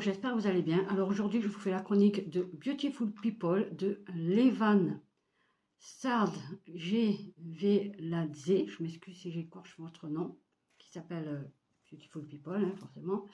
j'espère que vous allez bien. Alors aujourd'hui, je vous fais la chronique de Beautiful People de Levan Sardjeveladze. Je m'excuse si j'écorche votre nom, qui s'appelle Beautiful People, hein, forcément,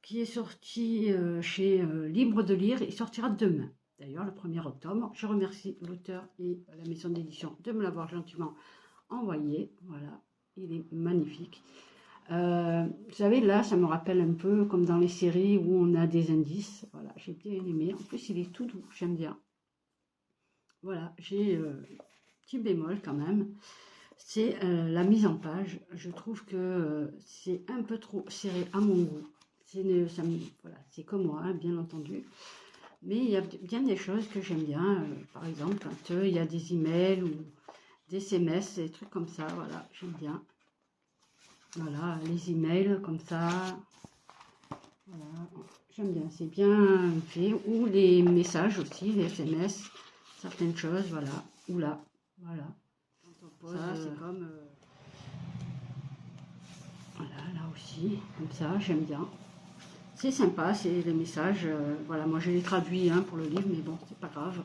qui est sorti chez Libre de Lire. Il sortira demain, d'ailleurs, le 1er octobre. Je remercie l'auteur et la maison d'édition de me l'avoir gentiment envoyé. Voilà, il est magnifique. Vous savez, là, ça me rappelle un peu comme dans les séries où on a des indices. Voilà, j'ai bien aimé. En plus, il est tout doux, j'aime bien. Voilà, j'ai petit bémol quand même. C'est la mise en page. Je trouve que c'est un peu trop serré à mon goût. Voilà, c'est comme moi, hein, bien entendu. Mais il y a bien des choses que j'aime bien. Par exemple, quand il y a des emails ou des SMS, des trucs comme ça. Voilà, j'aime bien. Voilà, les emails comme ça. Voilà, j'aime bien, c'est bien fait. Ou les messages aussi, les SMS, certaines choses, voilà. Ou là, voilà. Ça, c'est comme... voilà, là aussi, comme ça, j'aime bien. C'est sympa, c'est les messages. Voilà, moi je les traduis hein, pour le livre, mais bon, c'est pas grave.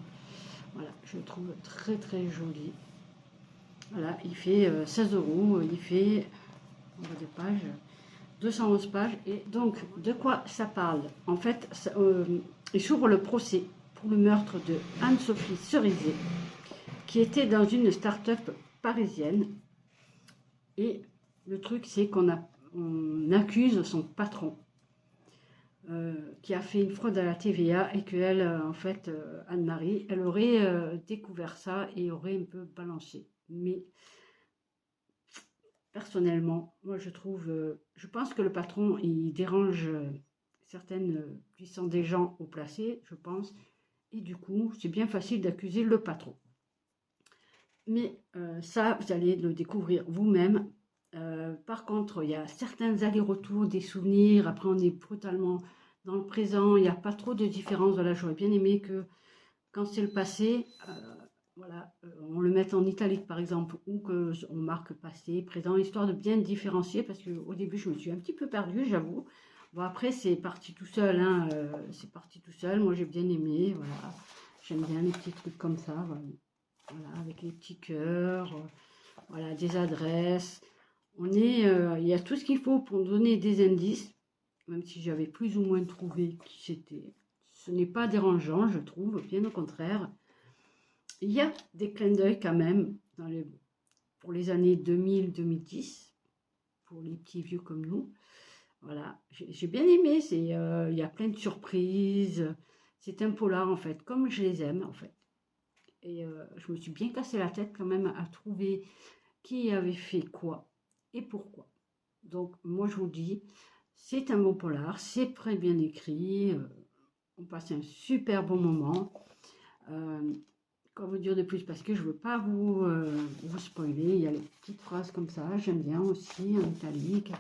Voilà, je le trouve très très joli. Voilà, il fait 16 €, il fait, on voit des pages, 211 pages. Et donc, de quoi ça parle? En fait, il s'ouvre le procès pour le meurtre de Anne-Sophie Cerizet, qui était dans une start-up parisienne. Et le truc, c'est qu'on accuse son patron, qui a fait une fraude à la TVA, et qu'elle, en fait, Anne-Marie, elle aurait découvert ça et aurait un peu balancé. Mais personnellement, moi je pense que le patron, il dérange certaines puissances des gens au placé, je pense, et du coup, c'est bien facile d'accuser le patron. Mais ça, vous allez le découvrir vous-même. Par contre, il y a certains allers-retours, des souvenirs, après on est brutalement dans le présent, il n'y a pas trop de différence. Voilà, j'aurais bien aimé que quand c'est le passé, voilà, on le met en italique par exemple, ou qu'on marque passé, présent, histoire de bien différencier, parce qu'au début je me suis un petit peu perdue, j'avoue. Bon, après c'est parti tout seul, hein, c'est parti tout seul, moi j'ai bien aimé, voilà. J'aime bien les petits trucs comme ça, voilà, voilà, avec les petits cœurs, voilà, des adresses. Il y a tout ce qu'il faut pour donner des indices, même si j'avais plus ou moins trouvé qui c'était. Ce n'est pas dérangeant, je trouve, bien au contraire. Il y a des clins d'œil quand même pour les années 2000-2010, pour les petits vieux comme nous. Voilà, j'ai bien aimé, il y a plein de surprises. C'est un polar en fait, comme je les aime en fait. Et je me suis bien cassé la tête quand même à trouver qui avait fait quoi et pourquoi. Donc moi je vous dis, c'est un bon polar, c'est très bien écrit, on passe un super bon moment. Quoi vous dire de plus, parce que je veux pas vous spoiler. Il y a les petites phrases comme ça, j'aime bien aussi, en italique.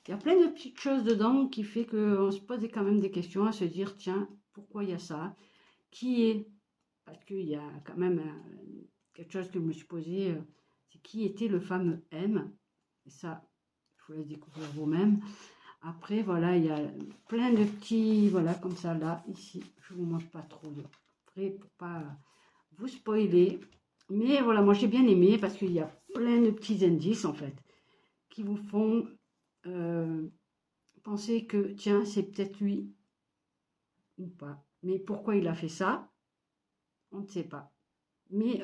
Il y a plein de petites choses dedans qui fait qu'on se pose quand même des questions, à se dire, tiens, pourquoi il y a ça? Qui est? Parce qu'il y a quand même quelque chose que je me suis posé, c'est qui était le fameux M? Et ça, il faut le découvrir vous-même. Après, voilà, il y a plein de petits, voilà, comme ça, là, ici, je vous montre pas trop. Après, pour pas vous spoiler. Mais voilà, moi j'ai bien aimé parce qu'il y a plein de petits indices en fait qui vous font penser que tiens, c'est peut-être lui ou pas. Mais pourquoi il a fait ça, on ne sait pas. Mais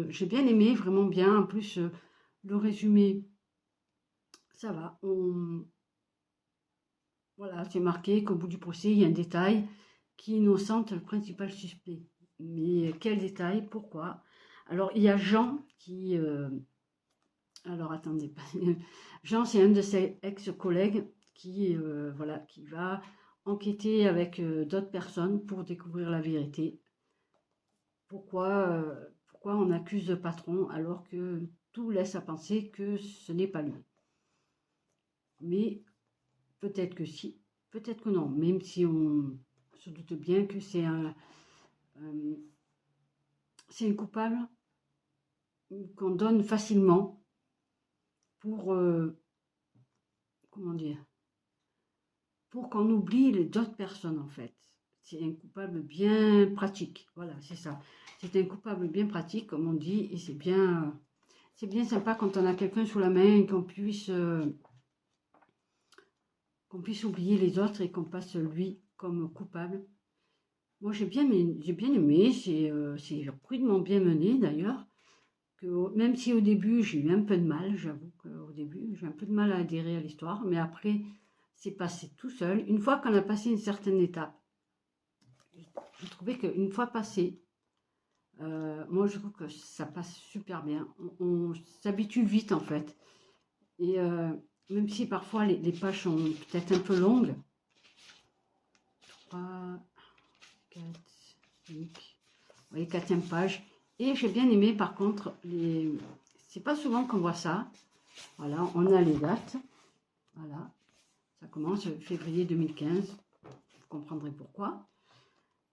j'ai bien aimé, vraiment bien. En plus, le résumé, ça va. Voilà, c'est marqué qu'au bout du procès, il y a un détail qui innocente le principal suspect. Mais quel détail? Pourquoi? Alors, il y a Jean qui... alors, attendez. Jean, c'est un de ses ex-collègues qui, voilà, qui va enquêter avec d'autres personnes pour découvrir la vérité. Pourquoi on accuse le patron alors que tout laisse à penser que ce n'est pas lui. Mais peut-être que si, peut-être que non, même si on se doute bien que c'est un coupable qu'on donne facilement pour, comment dire, pour qu'on oublie les d'autres personnes, en fait. C'est un coupable bien pratique. Voilà, c'est ça. C'est un coupable bien pratique, comme on dit, et c'est bien sympa quand on a quelqu'un sous la main et qu'on puisse oublier les autres et qu'on passe lui comme coupable. Moi, j'ai bien aimé, c'est rudement bien mené d'ailleurs. Même si au début j'ai eu un peu de mal, j'avoue qu'au début j'ai un peu de mal à adhérer à l'histoire, mais après c'est passé tout seul. Une fois qu'on a passé une certaine étape, j'ai trouvé qu'une fois passé, moi je trouve que ça passe super bien. On s'habitue vite en fait. Et même si parfois les pages sont peut-être un peu longues, 3, 4, 5, oui, 4e page. Et j'ai bien aimé par contre, c'est pas souvent qu'on voit ça. Voilà, on a les dates. Voilà, ça commence février 2015. Vous comprendrez pourquoi.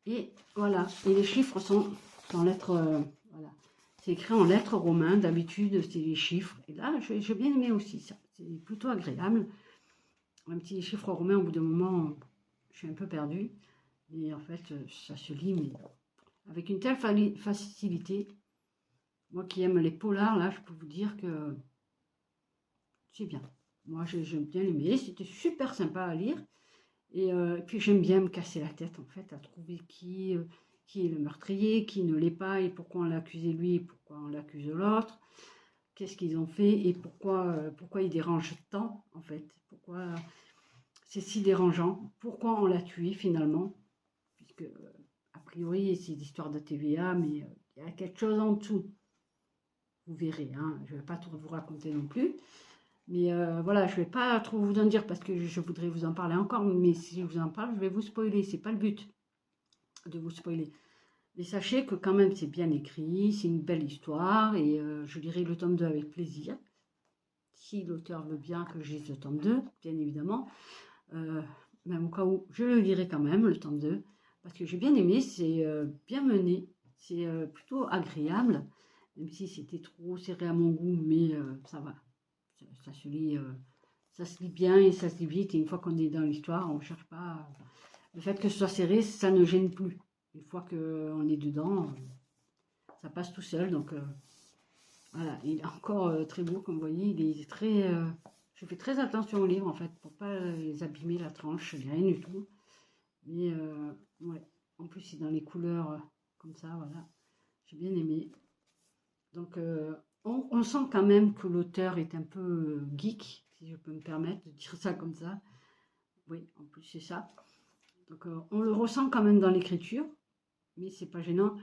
Et voilà, et les chiffres sont en lettres, voilà. C'est écrit en lettres romaines, d'habitude c'est les chiffres. Et là, j'ai bien aimé aussi ça. C'est plutôt agréable. Même si les chiffres romains, au bout d'un moment, je suis un peu perdue. Et en fait, ça se lit, mais avec une telle facilité. Moi qui aime les polars, là, je peux vous dire que c'est bien. Moi, j'ai bien aimé. C'était super sympa à lire. Et puis, j'aime bien me casser la tête, en fait, à trouver qui est le meurtrier, qui ne l'est pas, et pourquoi on l'a accusé lui, et pourquoi on l'accuse l'autre. Qu'est-ce qu'ils ont fait, et pourquoi ils dérangent tant, en fait. Pourquoi c'est si dérangeant. Pourquoi on l'a tué, finalement. Puisque, a priori, c'est l'histoire de TVA, mais il y a quelque chose en dessous. Vous verrez, hein, je ne vais pas tout vous raconter non plus. Mais voilà, je ne vais pas trop vous en dire parce que je voudrais vous en parler encore. Mais si je vous en parle, je vais vous spoiler. Ce n'est pas le but de vous spoiler. Mais sachez que quand même, c'est bien écrit. C'est une belle histoire. Et je lirai le tome 2 avec plaisir. Si l'auteur veut bien que je lise le tome 2, bien évidemment. Même au cas où, je le lirai quand même, le tome 2. Parce que j'ai bien aimé. C'est bien mené. C'est plutôt agréable. Même si c'était trop serré à mon goût, mais ça va. Ça se lit bien et ça se lit vite. Et une fois qu'on est dans l'histoire, on ne cherche pas. Le fait que ce soit serré, ça ne gêne plus. Une fois qu'on est dedans, ça passe tout seul. Donc voilà, il est encore très beau, comme vous voyez. Il est très. Je fais très attention aux livres en fait, pour pas les abîmer la tranche, rien du tout. Mais ouais, en plus c'est dans les couleurs comme ça, voilà. J'ai bien aimé. Donc, on sent quand même que l'auteur est un peu geek, si je peux me permettre de dire ça comme ça. Oui, en plus c'est ça. Donc, on le ressent quand même dans l'écriture, mais c'est pas gênant.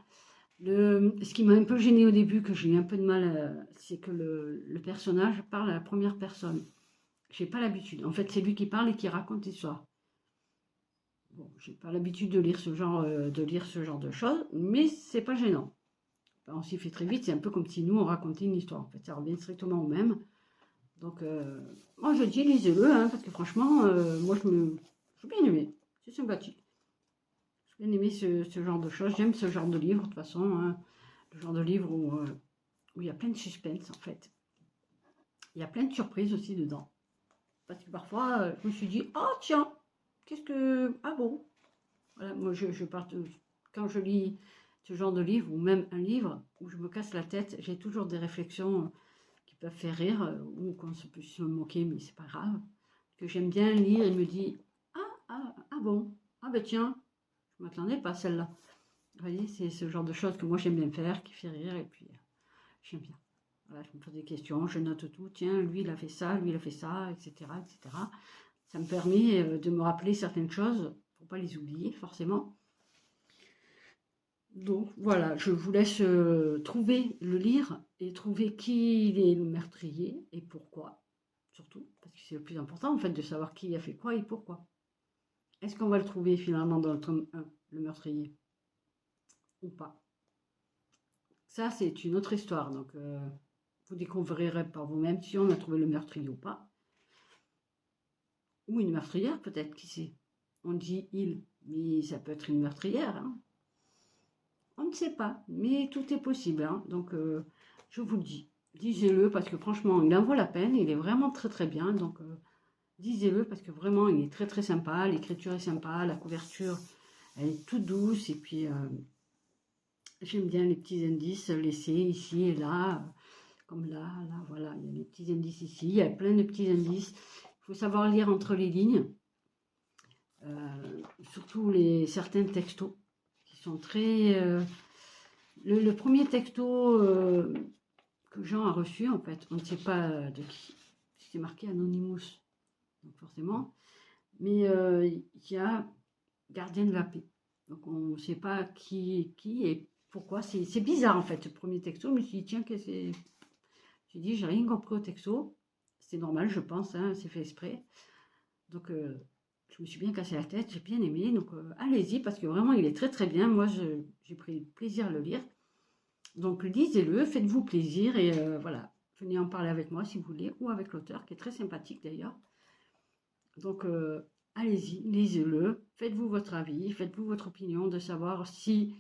Ce qui m'a un peu gêné au début, que j'ai eu un peu de mal, c'est que le personnage parle à la première personne. J'ai pas l'habitude. En fait, c'est lui qui parle et qui raconte l'histoire. Bon, j'ai pas l'habitude de lire ce genre de choses, mais c'est pas gênant. On s'y fait très vite, c'est un peu comme si nous on racontait une histoire. En fait, ça revient strictement au même. Donc, moi je dis lisez-le, hein, parce que franchement, moi j'ai bien aimé. C'est sympathique. J'ai bien aimé ce genre de choses. J'aime ce genre de livre, de toute façon. Hein, le genre de livre où il y a plein de suspense, en fait. Il y a plein de surprises aussi dedans. Parce que parfois, je me suis dit, oh tiens, qu'est-ce que. Ah bon. Voilà, moi quand je lis ce genre de livre, ou même un livre où je me casse la tête, j'ai toujours des réflexions qui peuvent faire rire, ou qu'on se peut se moquer, mais c'est pas grave. Que j'aime bien lire et me dit ah bon, ah ben tiens, je m'attendais pas à celle-là. Vous voyez, c'est ce genre de choses que moi j'aime bien faire, qui fait rire, et puis j'aime bien. Voilà, je me pose des questions, je note tout, tiens, lui il a fait ça, lui il a fait ça, etc. etc. Ça me permet de me rappeler certaines choses pour pas les oublier forcément. Donc voilà, je vous laisse trouver, le lire et trouver qui est le meurtrier et pourquoi, surtout, parce que c'est le plus important en fait de savoir qui a fait quoi et pourquoi. Est-ce qu'on va le trouver finalement dans le tome 1, le meurtrier, ou pas? Ça, c'est une autre histoire, donc vous découvrirez par vous-même si on a trouvé le meurtrier ou pas. Ou une meurtrière peut-être, qui sait. On dit il, mais ça peut être une meurtrière, hein. On ne sait pas, mais tout est possible, hein. Donc je vous le dis, lisez-le parce que franchement, il en vaut la peine, il est vraiment très très bien. Donc lisez-le parce que vraiment, il est très très sympa. L'écriture est sympa, la couverture, elle est toute douce. Et puis, j'aime bien les petits indices laissés ici et là. Comme là, voilà, il y a les petits indices ici. Il y a plein de petits indices. Il faut savoir lire entre les lignes. Surtout certains textos qui sont très... le premier texto que Jean a reçu, en fait, on ne sait pas de qui. C'est marqué Anonymous, donc forcément. Mais il y a Gardien de la paix. Donc on ne sait pas qui et pourquoi. C'est bizarre en fait, ce premier texto. Je me suis dit, tiens, que c'est. J'ai dit, j'ai rien compris au texto. C'est normal, je pense, hein, c'est fait exprès. Donc je me suis bien cassé la tête, j'ai bien aimé. Donc allez-y, parce que vraiment, il est très très bien. Moi, j'ai pris plaisir à le lire. Donc lisez-le, faites-vous plaisir et voilà. Venez en parler avec moi si vous voulez, ou avec l'auteur, qui est très sympathique d'ailleurs. Donc allez-y, lisez-le, faites-vous votre avis, faites-vous votre opinion de savoir si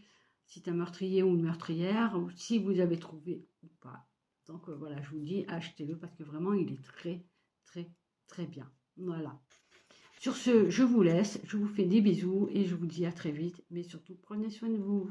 c'est un meurtrier ou une meurtrière, ou si vous avez trouvé ou pas. Donc voilà, je vous dis, achetez-le parce que vraiment, il est très, très, très bien. Voilà. Sur ce, je vous laisse, je vous fais des bisous et je vous dis à très vite. Mais surtout, prenez soin de vous.